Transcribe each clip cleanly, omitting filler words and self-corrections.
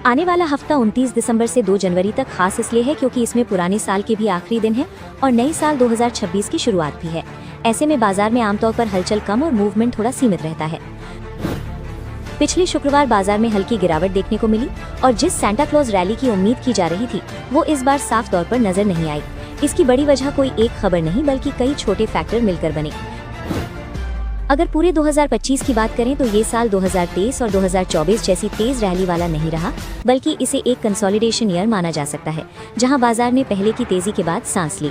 आने वाला हफ्ता 29 दिसंबर से 2 जनवरी तक खास इसलिए है क्योंकि इसमें पुराने साल के भी आखिरी दिन है और नए साल 2026 की शुरुआत भी है। ऐसे में बाजार में आमतौर पर हलचल कम और मूवमेंट थोड़ा सीमित रहता है। पिछले शुक्रवार बाजार में हल्की गिरावट देखने को मिली और जिस सांता क्लॉज रैली की उम्मीद की जा रही थी वो इस बार साफ तौर पर नजर नहीं आई। इसकी बड़ी वजह कोई एक खबर नहीं बल्कि कई छोटे फैक्टर मिलकर बने। अगर पूरे 2025 की बात करें तो ये साल 2023 और 2024 जैसी तेज रैली वाला नहीं रहा, बल्कि इसे एक कंसोलिडेशन ईयर माना जा सकता है, जहां बाजार ने पहले की तेजी के बाद सांस ली।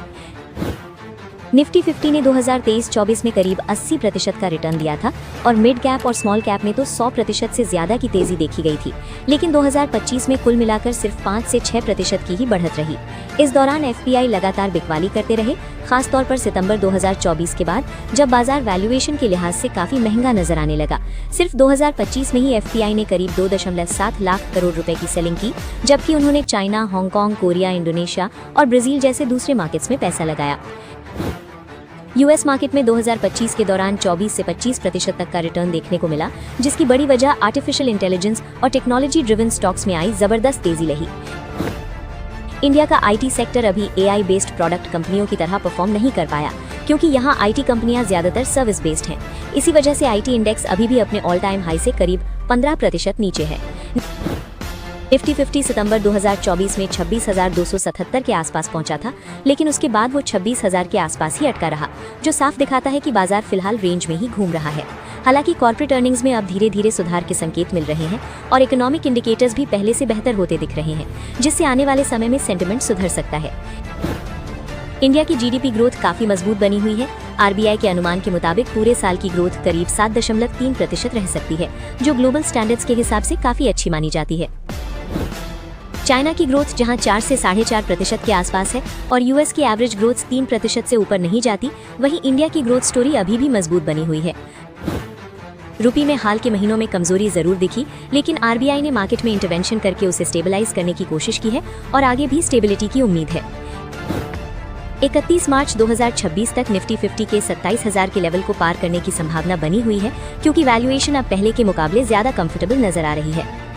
निफ्टी 50 ने 2023-24 में करीब 80% का रिटर्न दिया था और मिड कैप और स्मॉल कैप में तो 100% से ज्यादा की तेजी देखी गई थी, लेकिन 2025 में कुल मिलाकर सिर्फ 5 से 6% की ही बढ़त रही। इस दौरान एफपीआई लगातार बिकवाली करते रहे, खास तौर पर सितंबर 2024 के बाद, जब बाजार वैल्यूएशन के लिहाज से काफी महंगा नजर आने लगा। सिर्फ 2025 में ही एफपीआई ने करीब 2.7 लाख करोड़ रुपए की सेलिंग की, जबकि उन्होंने चाइना, हांगकांग, कोरिया, इंडोनेशिया और ब्राजील जैसे दूसरे मार्केट्स में पैसा लगाया। यूएस मार्केट में 2025 के दौरान 24 से 25% तक का रिटर्न देखने को मिला, जिसकी बड़ी वजह आर्टिफिशियल इंटेलिजेंस और टेक्नोलॉजी ड्रिवन स्टॉक्स में आई जबरदस्त तेजी रही। इंडिया का आईटी सेक्टर अभी एआई बेस्ड प्रोडक्ट कंपनियों की तरह परफॉर्म नहीं कर पाया, क्योंकि यहाँ आईटी कंपनियां ज्यादातर सर्विस बेस्ड हैं। इसी वजह से आईटी इंडेक्स अभी भी अपने ऑल टाइम हाई से करीब 15% नीचे है। निफ्टी 50 सितंबर 2024 में 26,277 के आसपास पहुंचा था, लेकिन उसके बाद वो 26,000 के आसपास ही अटका रहा, जो साफ दिखाता है कि बाजार फिलहाल रेंज में ही घूम रहा है। हालांकि कॉर्पोरेट अर्निंग्स में अब धीरे धीरे सुधार के संकेत मिल रहे हैं और इकोनॉमिक इंडिकेटर्स भी पहले से बेहतर होते दिख रहे हैं, जिससे आने वाले समय में सेंटिमेंट सुधर सकता है। इंडिया की जीडीपी ग्रोथ काफी मजबूत बनी हुई है। आरबीआई के अनुमान के मुताबिक पूरे साल की ग्रोथ करीब 7.3% रह सकती है, जो ग्लोबल स्टैंडर्ड्स के हिसाब से काफी अच्छी मानी जाती है। चाइना की ग्रोथ जहां 4 से 4.5% के आसपास है और यूएस की एवरेज ग्रोथ 3% से ऊपर नहीं जाती, वहीं इंडिया की ग्रोथ स्टोरी अभी भी मजबूत बनी हुई है। रुपये में हाल के महीनों में कमजोरी जरूर दिखी, लेकिन आरबीआई ने मार्केट में इंटरवेंशन करके उसे स्टेबलाइज करने की कोशिश की है और आगे भी स्टेबिलिटी की उम्मीद है। 31 मार्च 2026 तक निफ्टी 50 के 27,000 के लेवल को पार करने की संभावना बनी हुई है, क्योंकि वैल्यूएशन अब पहले के मुकाबले ज्यादा कंफर्टेबल नजर आ रही है।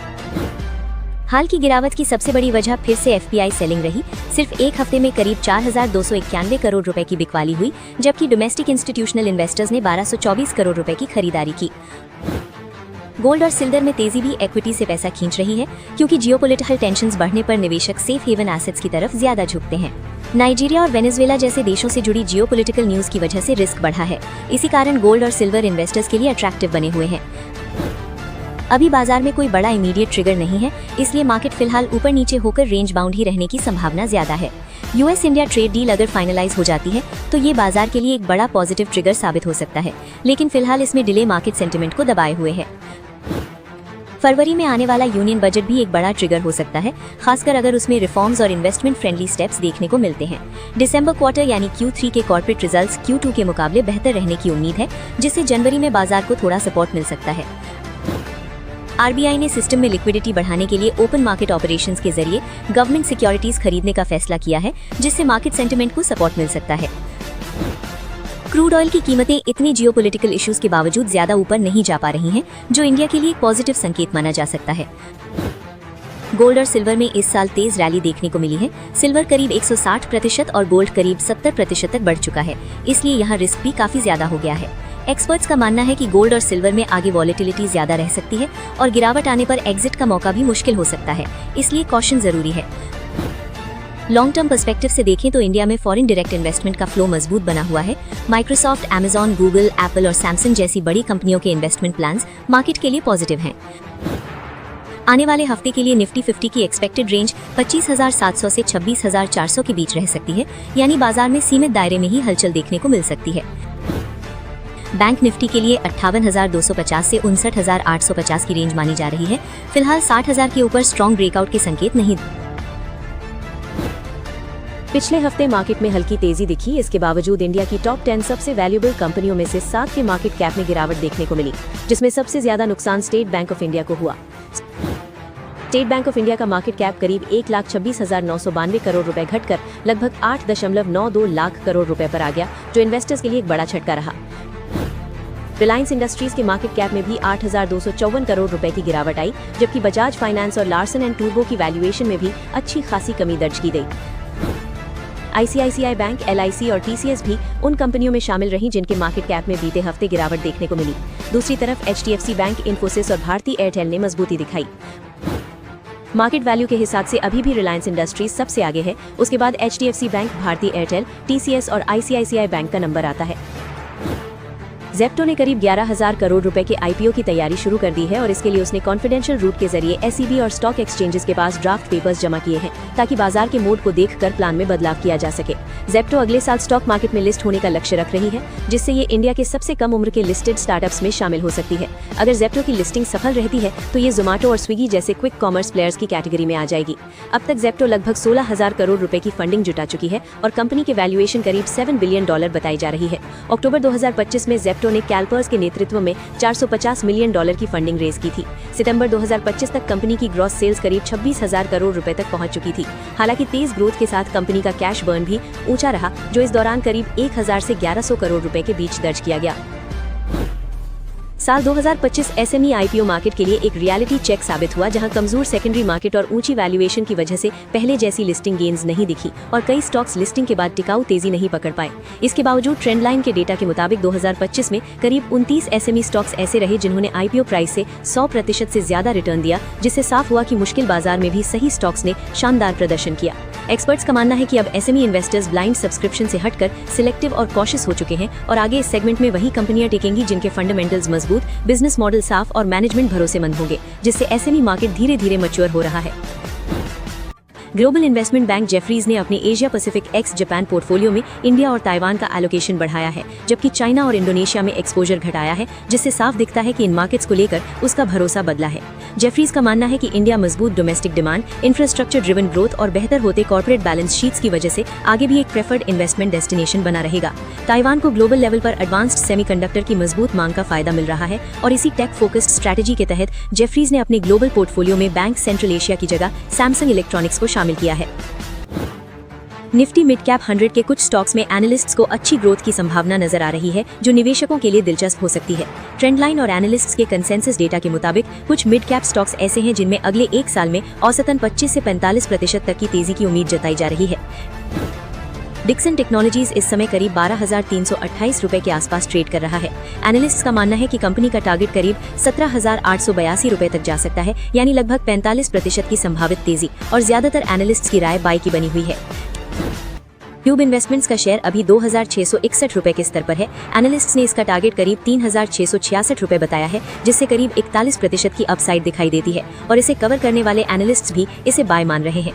हाल की गिरावट की सबसे बड़ी वजह फिर से एफपीआई सेलिंग रही। सिर्फ एक हफ्ते में करीब 4,291 करोड़ रुपए की बिकवाली हुई, जबकि डोमेस्टिक इंस्टीट्यूशनल इन्वेस्टर्स ने 1,224 करोड़ रुपए की खरीदारी की। गोल्ड और सिल्वर में तेजी भी इक्विटी से पैसा खींच रही है, क्योंकि जियोपॉलिटिकल टेंशंस बढ़ने पर निवेशक सेफ हेवन एसेट्स की तरफ ज्यादा झुकते हैं। नाइजीरिया और वेनेजुएला जैसे देशों से जुड़ी जियोपॉलिटिकल न्यूज की वजह से रिस्क बढ़ा है। इसी कारण गोल्ड और सिल्वर इन्वेस्टर्स के लिए अट्रैक्टिव बने हुए हैं। अभी बाजार में कोई बड़ा इमीडिएट ट्रिगर नहीं है, इसलिए मार्केट फिलहाल ऊपर नीचे होकर रेंज बाउंड ही रहने की संभावना ज्यादा है। यूएस इंडिया ट्रेड डील अगर फाइनलाइज हो जाती है तो ये बाजार के लिए एक बड़ा पॉजिटिव ट्रिगर साबित हो सकता है, लेकिन फिलहाल इसमें डिले मार्केट सेंटिमेंट को दबाए हुए है। फरवरी में आने वाला यूनियन बजट भी एक बड़ा ट्रिगर हो सकता है, खासकर अगर उसमें रिफॉर्म्स और इन्वेस्टमेंट फ्रेंडली स्टेप्स देखने को मिलते हैं। दिसंबर क्वार्टर यानी Q3 के कॉर्पोरेट रिजल्ट्स Q2 के मुकाबले बेहतर रहने की उम्मीद है, जिससे जनवरी में बाजार को थोड़ा सपोर्ट मिल सकता है। आरबीआई ने सिस्टम में लिक्विडिटी बढ़ाने के लिए ओपन मार्केट ऑपरेशंस के जरिए गवर्नमेंट सिक्योरिटीज खरीदने का फैसला किया है, जिससे मार्केट सेंटिमेंट को सपोर्ट मिल सकता है। क्रूड ऑयल की कीमतें इतनी जियोपॉलिटिकल इश्यूज के बावजूद ज्यादा ऊपर नहीं जा पा रही हैं, जो इंडिया के लिए एक पॉजिटिव संकेत माना जा सकता है। गोल्ड और सिल्वर में इस साल तेज रैली देखने को मिली है। सिल्वर करीब 160% और गोल्ड करीब 70% तक बढ़ चुका है, इसलिए यहाँ रिस्क भी काफी ज्यादा हो गया है। एक्सपर्ट्स का मानना है कि गोल्ड और सिल्वर में आगे वॉलेटिलिटी ज्यादा रह सकती है और गिरावट आने पर एग्जिट का मौका भी मुश्किल हो सकता है, इसलिए कॉशन जरूरी है। लॉन्ग टर्म पर्सपेक्टिव से देखें तो इंडिया में फॉरेन डायरेक्ट इन्वेस्टमेंट का फ्लो मजबूत बना हुआ है। माइक्रोसॉफ्ट, अमेजॉन, गूगल, एप्पल और सैमसंग जैसी बड़ी कंपनियों के इन्वेस्टमेंट प्लान्स मार्केट के लिए पॉजिटिव हैं। आने वाले हफ्ते के लिए निफ्टी 50 की एक्सपेक्टेड रेंज 25,700 से 26,400 के बीच रह सकती है, यानी बाजार में सीमित दायरे में ही हलचल देखने को मिल सकती है। बैंक निफ्टी के लिए 58,250 से 59,850 की रेंज मानी जा रही है। फिलहाल 60,000 के ऊपर स्ट्रॉन्ग ब्रेकआउट के संकेत नहीं। पिछले हफ्ते मार्केट में हल्की तेजी दिखी, इसके बावजूद इंडिया की टॉप 10 सबसे वैल्यूएबल कंपनियों में से 7 के मार्केट कैप में गिरावट देखने को मिली, जिसमें सबसे ज्यादा नुकसान स्टेट बैंक ऑफ इंडिया को हुआ। स्टेट बैंक ऑफ इंडिया का मार्केट कैप करीब 1,26,992 करोड़ रुपए घटकर लगभग 8.92 लाख करोड़ रुपए पर आ गया, जो इन्वेस्टर्स के लिए एक बड़ा झटका रहा। रिलायंस इंडस्ट्रीज के मार्केट कैप में भी 8,254 करोड़ रुपए की गिरावट आई, जबकि बजाज फाइनेंस और लार्सन एंड टूब्रो की वैल्यूएशन में भी अच्छी खासी कमी दर्ज की गई। ICICI बैंक, LIC और TCS भी उन कंपनियों में शामिल रहीं जिनके मार्केट कैप में बीते हफ्ते गिरावट देखने को मिली। दूसरी तरफ HDFC बैंक, इन्फोसिस और भारती एयरटेल ने मजबूती दिखाई। मार्केट वैल्यू के हिसाब से अभी भी रिलायंस इंडस्ट्रीज सबसे आगे है, उसके बाद HDFC bank, Bharti Airtel, TCS और ICICI बैंक का नंबर आता है। ज़ेप्टो ने करीब 11,000 करोड़ रुपए के IPO की तैयारी शुरू कर दी है और इसके लिए उसने कॉन्फिडेंशियल रूट के जरिए SEBी और स्टॉक एक्सचेंजेस के पास ड्राफ्ट पेपर्स जमा किए हैं, ताकि बाजार के मूड को देखकर प्लान में बदलाव किया जा सके। ज़ेप्टो अगले साल स्टॉक मार्केट में लिस्ट होने का लक्ष्य रख रही है, जिससे ये इंडिया के सबसे कम उम्र के लिस्टेड स्टार्टअप्स में शामिल हो सकती है। अगर ज़ेप्टो की लिस्टिंग सफल रहती है तो ये जोमेटो और स्विगी जैसे क्विक कॉमर्स प्लेयर्स की कैटेगरी में आ जाएगी। अब तक ज़ेप्टो लगभग 16,000 करोड़ रुपए की फंडिंग जुटा चुकी है और कंपनी की वैल्यूएशन करीब $7 बिलियन बताई जा रही है। अक्टूबर 2025 में ज़ेप्टो ने कैलपर्स के नेतृत्व में $450 मिलियन की फंडिंग रेज की थी। सितंबर 2025 तक कंपनी की ग्रॉस सेल्स करीब 26,000 करोड़ रुपए तक पहुंच चुकी थी। हालांकि तेज ग्रोथ के साथ कंपनी का कैश बर्न भी ऊंचा रहा, जो इस दौरान करीब 1,000 से 1,100 करोड़ रुपए के बीच दर्ज किया गया। साल 2025 SME IPO मार्केट के लिए एक रियलिटी चेक साबित हुआ, जहां कमजोर सेकेंडरी मार्केट और ऊंची वैल्यूएशन की वजह से पहले जैसी लिस्टिंग गेन्स नहीं दिखी और कई स्टॉक्स लिस्टिंग के बाद टिकाऊ तेजी नहीं पकड़ पाए। इसके बावजूद ट्रेंड लाइन के डेटा के मुताबिक 2025 में करीब 29 SME स्टॉक्स ऐसे रहे जिन्होंने IPO प्राइस से 100% से ज्यादा रिटर्न दिया, जिससे साफ हुआ कि मुश्किल बाजार में भी सही स्टॉक्स ने शानदार प्रदर्शन किया। एक्सपर्ट्स का मानना है कि अब SME इन्वेस्टर्स ब्लाइंड सब्सक्रिप्शन से हटकर सिलेक्टिव और कॉशियस हो चुके हैं और आगे इस सेगमेंट में वही कंपनियां टिकेंगी जिनके फंडामेंटल्स मजबूत, बिजनेस मॉडल साफ और मैनेजमेंट भरोसेमंद होंगे, जिससे SME मार्केट धीरे धीरे मैच्योर हो रहा है। ग्लोबल इन्वेस्टमेंट बैंक जेफरीज ने अपने Asia Pacific x Japan portfolio में इंडिया और ताइवान का एलोकेशन बढ़ाया है, जबकि चाइना और इंडोनेशिया में एक्सपोजर घटाया है, जिससे साफ दिखता है कि इन मार्केट्स को लेकर उसका भरोसा बदला है। जेफरीज का मानना है कि इंडिया मजबूत domestic demand, infrastructure driven growth और बेहतर होते कॉर्पोरेट बैलेंस शीट्स की वजह से आगे भी एक प्रेफर्ड इन्वेस्टमेंट डेस्टिनेशन बना रहेगा। ताइवान को ग्लोबल लेवल पर एडवांस्ड सेमीकंडक्टर की मजबूत मांग का फायदा मिल रहा है और इसी टेक फोकस्ड स्ट्रैटेजी के तहत जेफरीज ने अपने ग्लोबल पोर्टफोलियो में बैंक सेंट्रल एशिया की जगह सैमसंग इलेक्ट्रॉनिक्स को शामिल किया है। निफ्टी मिड कैप 100 के कुछ स्टॉक्स में एनालिस्ट्स को अच्छी ग्रोथ की संभावना नजर आ रही है, जो निवेशकों के लिए दिलचस्प हो सकती है। ट्रेंडलाइन और एनालिस्ट्स के कंसेंसस डेटा के मुताबिक कुछ मिड कैप स्टॉक्स ऐसे हैं जिनमें अगले एक साल में औसतन 25 से 45% तक की तेजी की उम्मीद जताई जा रही है। डिक्सन टेक्नोलॉजीज इस समय करीब 12,328 रुपए के आसपास ट्रेड कर रहा है। एनालिस्ट्स का मानना है कि कंपनी का टारगेट करीब 17,882 रुपए तक जा सकता है, यानी लगभग 45% की संभावित तेजी, और ज्यादातर एनालिस्ट्स की राय बाय की बनी हुई है। ट्यूब इन्वेस्टमेंट्स का शेयर अभी 2,661 रुपए के स्तर पर है। एनालिस्ट्स ने इसका टारगेट करीब 3,666 रुपए बताया है, जिससे करीब 41% की अपसाइड दिखाई देती है और इसे कवर करने वाले एनालिस्ट्स भी इसे बाय मान रहे हैं।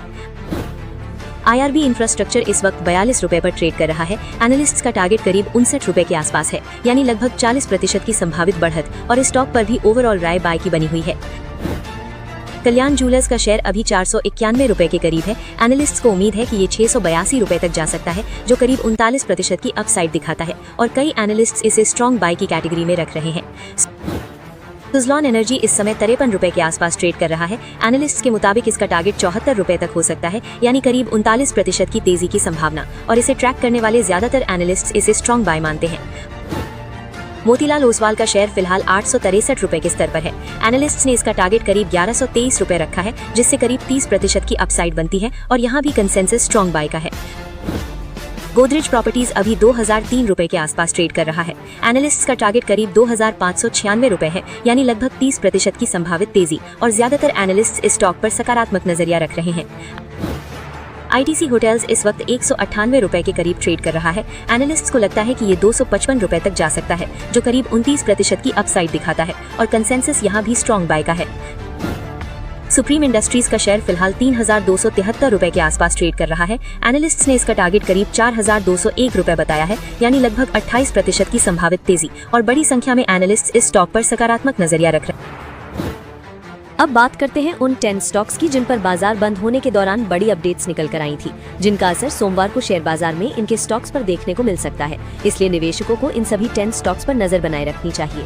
IRB इंफ्रास्ट्रक्चर इस वक्त 42 रुपए पर ट्रेड कर रहा है। एनालिस्ट्स का टारगेट करीब 59 रुपए के आसपास है, यानी लगभग 40% की संभावित बढ़त, और इस स्टॉक पर भी ओवरऑल राय बाय की बनी हुई है। कल्याण ज्वेलर्स का शेयर अभी 491 रुपए के करीब है। एनालिस्ट्स को उम्मीद है कि ये 682 रुपए तक जा सकता है, जो करीब 39% की अपसाइड दिखाता है, और कई एनालिस्ट्स इसे स्ट्रॉन्ग बाय की कैटेगरी में रख रहे हैं। सुज़लॉन एनर्जी इस समय 53 रुपए के आसपास ट्रेड कर रहा है। एनालिस्ट्स के मुताबिक इसका टारगेट 74 रुपए तक हो सकता है, यानी करीब 39% की तेजी की संभावना, और इसे ट्रैक करने वाले ज्यादातर एनालिस्ट्स इसे स्ट्रॉन्ग बाय मानते हैं। मोतीलाल ओसवाल का शेयर फिलहाल 863 रुपए के स्तर पर है। एनालिस्ट्स ने इसका टारगेट करीब 1123 रुपए रखा है, जिससे करीब 30% की अपसाइड बनती है, और यहाँ भी कंसेंसस स्ट्रॉन्ग बाय का है। गोदरेज प्रॉपर्टीज अभी 2003 रुपए के आसपास ट्रेड कर रहा है। एनालिस्ट्स का टारगेट करीब 2,596 रुपए है, यानी लगभग 30% की संभावित तेजी, और ज्यादातर एनालिस्ट्स इस स्टॉक पर सकारात्मक नजरिया रख रहे हैं। ITC होटल्स इस वक्त 198 रुपए के करीब ट्रेड कर रहा है। एनालिस्ट्स को लगता है कि ये 255 रुपए तक जा सकता है, जो करीब 29% की अपसाइड दिखाता है, और कंसेंसस यहाँ भी स्ट्रॉन्ग बाय का है। सुप्रीम इंडस्ट्रीज का शेयर फिलहाल 3,273 रुपए के आसपास ट्रेड कर रहा है। एनालिस्ट्स ने इसका टारगेट करीब 4,201 रुपए बताया है, यानी लगभग 28% की संभावित तेजी, और बड़ी संख्या में एनालिस्ट्स इस स्टॉक पर सकारात्मक नजरिया रख रहे हैं। अब बात करते हैं उन 10 स्टॉक्स की जिन पर बाजार बंद होने के दौरान बड़ी अपडेट्स निकल कर आई थी, जिनका असर सोमवार को शेयर बाजार में इनके स्टॉक्स पर देखने को मिल सकता है। इसलिए निवेशकों को इन सभी 10 स्टॉक्स पर नजर बनाए रखनी चाहिए।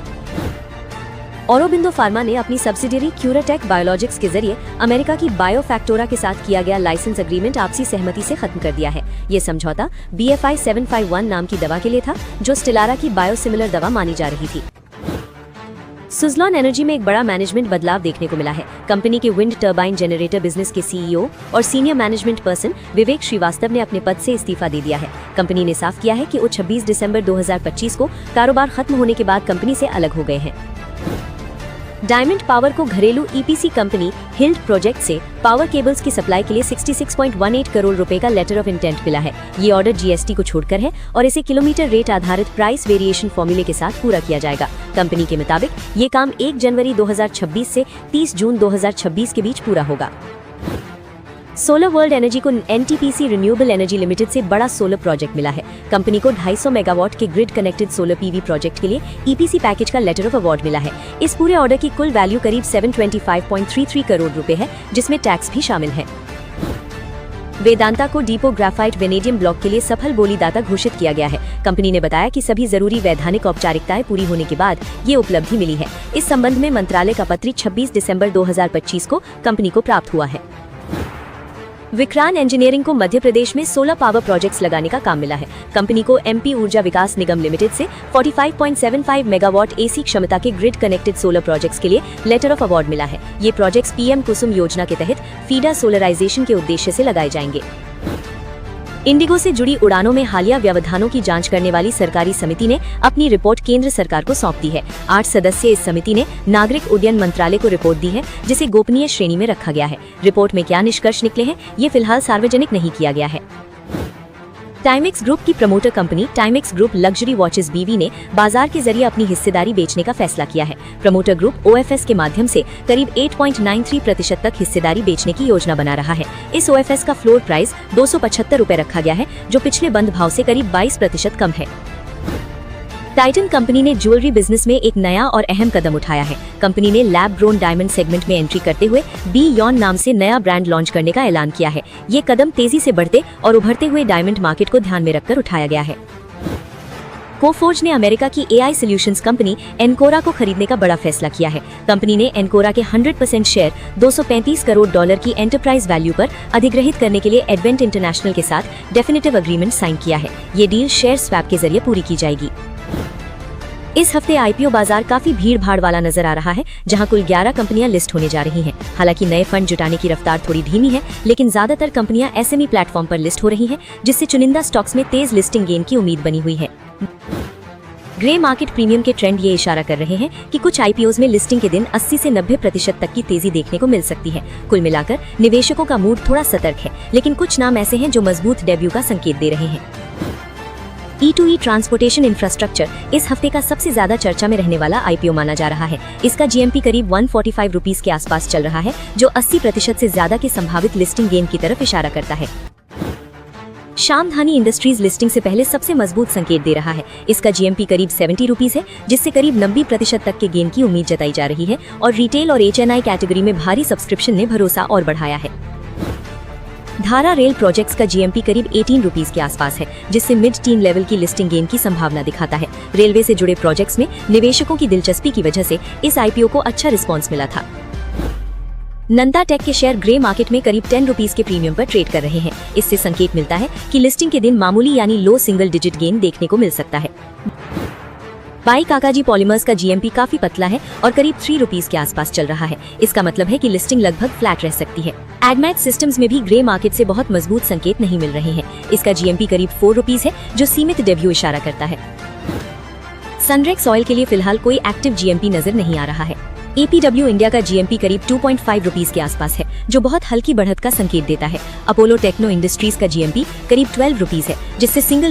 ऑरोबिंदो फार्मा ने अपनी सब्सिडियरी क्यूराटेक बायोलॉजिक्स के जरिए अमेरिका की बायोफैक्टोरा के साथ किया गया लाइसेंस एग्रीमेंट आपसी सहमति से खत्म कर दिया है। ये समझौता BFI 751 नाम की दवा के लिए था, जो स्टेलारा की बायोसिमिलर दवा मानी जा रही थी। सुज़लॉन एनर्जी में एक बड़ा मैनेजमेंट बदलाव देखने को मिला है। कंपनी के विंड टर्बाइन जनरेटर बिजनेस के सीईओ और सीनियर मैनेजमेंट पर्सन विवेक श्रीवास्तव ने अपने पद से इस्तीफा दे दिया है। कंपनी ने साफ किया है कि वो 26 दिसंबर 2025 को कारोबार खत्म होने के बाद कंपनी से अलग हो गए हैं। डायमंड पावर को घरेलू ईपीसी कंपनी हिल्ड प्रोजेक्ट से पावर केबल्स की सप्लाई के लिए 66.18 करोड़ रुपए का लेटर ऑफ इंटेंट मिला है। ये ऑर्डर जीएसटी को छोड़कर है और इसे किलोमीटर रेट आधारित प्राइस वेरिएशन फॉर्मूले के साथ पूरा किया जाएगा। कंपनी के मुताबिक ये काम 1 जनवरी 2026 से 30 जून 2026 के बीच पूरा होगा। सोलर वर्ल्ड एनर्जी को एनटीपीसी रिन्यूएबल एनर्जी लिमिटेड से बड़ा सोलर प्रोजेक्ट मिला है। कंपनी को 250 मेगावाट के grid connected solar PV project के लिए ईपीसी पैकेज का लेटर ऑफ अवार्ड मिला है। इस पूरे ऑर्डर की कुल वैल्यू करीब 725.33 करोड़ रुपए है, जिसमें टैक्स भी शामिल है। वेदांता को डीपो ग्राफाइट वेनेडियम ब्लॉक के लिए सफल बोलीदाता घोषित किया गया है। कंपनी ने बताया कि सभी जरूरी वैधानिक औपचारिकताएं पूरी होने के बाद ये उपलब्धि मिली है। इस संबंध में मंत्रालय का पत्र 26 दिसंबर 2025 को कंपनी को प्राप्त हुआ है। विक्रांत इंजीनियरिंग को मध्य प्रदेश में 16 पावर प्रोजेक्ट्स लगाने का काम मिला है। कंपनी को एमपी ऊर्जा विकास निगम लिमिटेड से 45.75 मेगावाट एसी क्षमता के ग्रिड कनेक्टेड सोलर प्रोजेक्ट्स के लिए लेटर ऑफ अवार्ड मिला है। ये प्रोजेक्ट्स पीएम कुसुम योजना के तहत फीडर सोलराइजेशन के उद्देश्य से लगाए जाएंगे। इंडिगो से जुड़ी उड़ानों में हालिया व्यवधानों की जांच करने वाली सरकारी समिति ने अपनी रिपोर्ट केंद्र सरकार को सौंप दी है। 8 सदस्यीय इस समिति ने नागरिक उड्डयन मंत्रालय को रिपोर्ट दी है, जिसे गोपनीय श्रेणी में रखा गया है। रिपोर्ट में क्या निष्कर्ष निकले हैं, ये फिलहाल सार्वजनिक नहीं किया गया है। टाइमेक्स ग्रुप की promoter company Timex group luxury watches बीवी ने बाजार के जरिए अपनी हिस्सेदारी बेचने का फैसला किया है। प्रमोटर ग्रुप ओएफएस के माध्यम से करीब 8.93% तक हिस्सेदारी बेचने की योजना बना रहा है। इस ओएफएस का फ्लोर प्राइस 275 रुपए रखा गया है, जो पिछले बंद भाव से करीब 22% कम है। टाइटन कंपनी ने ज्वेलरी बिजनेस में एक नया और अहम कदम उठाया है। कंपनी ने लैब ग्रोन डायमंड सेगमेंट में एंट्री करते हुए बियॉन्ड नाम से नया ब्रांड लॉन्च करने का ऐलान किया है। ये कदम तेजी से बढ़ते और उभरते हुए डायमंड मार्केट को ध्यान में रखकर उठाया गया है। कोफोर्ज ने अमेरिका की एआई सॉल्यूशंस कंपनी एनकोरा को खरीदने का बड़ा फैसला किया है। कंपनी ने एनकोरा के 100% शेयर $235 करोड़ की एंटरप्राइज वैल्यू पर अधिग्रहित करने के लिए एडवेंट इंटरनेशनल के साथ डेफिनेटिव एग्रीमेंट साइन किया है। ये डील शेयर स्वैप के जरिए पूरी की जाएगी। इस हफ्ते आईपीओ बाजार काफी भीड़ भाड़ वाला नजर आ रहा है, जहां कुल 11 कंपनियां लिस्ट होने जा रही हैं। हालांकि नए फंड जुटाने की रफ्तार थोड़ी धीमी है, लेकिन ज्यादातर कंपनियां एसएमई प्लेटफॉर्म पर लिस्ट हो रही हैं, जिससे चुनिंदा स्टॉक्स में तेज लिस्टिंग गेन की उम्मीद बनी हुई है। ग्रे मार्केट प्रीमियम के ट्रेंड ये इशारा कर रहे हैं कि कुछ आईपीओज में लिस्टिंग के दिन 80 से 90% तक की तेजी देखने को मिल सकती है। कुल मिलाकर निवेशकों का मूड थोड़ा सतर्क है, लेकिन कुछ नाम ऐसे हैं जो मजबूत डेब्यू का संकेत दे रहे हैं। E2E ट्रांसपोर्टेशन इंफ्रास्ट्रक्चर इस हफ्ते का सबसे ज्यादा चर्चा में रहने वाला आईपीओ माना जा रहा है। इसका जीएमपी करीब 145 रुपीस के आसपास चल रहा है, जो 80% से ज्यादा के संभावित लिस्टिंग गेन की तरफ इशारा करता है। श्यामधानी इंडस्ट्रीज लिस्टिंग से पहले सबसे मजबूत संकेत दे रहा है। इसका जीएमपी करीब 70 रुपीस है, जिससे करीब 90% तक के गेन की उम्मीद जताई जा रही है और रिटेल और एचएनआई कैटेगरी में भारी सब्सक्रिप्शन ने भरोसा और बढ़ाया है। धारा रेल प्रोजेक्ट्स का जीएमपी करीब 18 रुपीस के आसपास है, जिससे मिड टीन लेवल की लिस्टिंग गेन की संभावना दिखाता है। रेलवे से जुड़े प्रोजेक्ट्स में निवेशकों की दिलचस्पी की वजह से इस आईपीओ को अच्छा रिस्पॉन्स मिला था। नंदा टेक के शेयर ग्रे मार्केट में करीब 10 रुपीस के प्रीमियम पर ट्रेड कर रहे हैं। इससे संकेत मिलता है कि लिस्टिंग के दिन मामूली यानी लो सिंगल डिजिट गेन देखने को मिल सकता है। बाई काकाजी पॉलीमर्स का जीएमपी काफी पतला है और करीब 3 रुपीस के आसपास चल रहा है। इसका मतलब है कि लिस्टिंग लगभग फ्लैट रह सकती है। एडमैक्स सिस्टम्स में भी ग्रे मार्केट से बहुत मजबूत संकेत नहीं मिल रहे हैं। इसका जीएमपी करीब 4 रुपीस है, जो सीमित डेब्यू इशारा करता है। सनरेक्स ऑयल के लिए फिलहाल कोई एक्टिव जीएमपी नजर नहीं आ रहा है। एपीडब्ल्यू इंडिया का जीएमपी करीब 2.5 रुपीस के आसपास है, जो बहुत हल्की बढ़त का संकेत देता है। अपोलो टेक्नो इंडस्ट्रीज का जीएमपी करीब 12 रुपीस है, जिससे सिंगल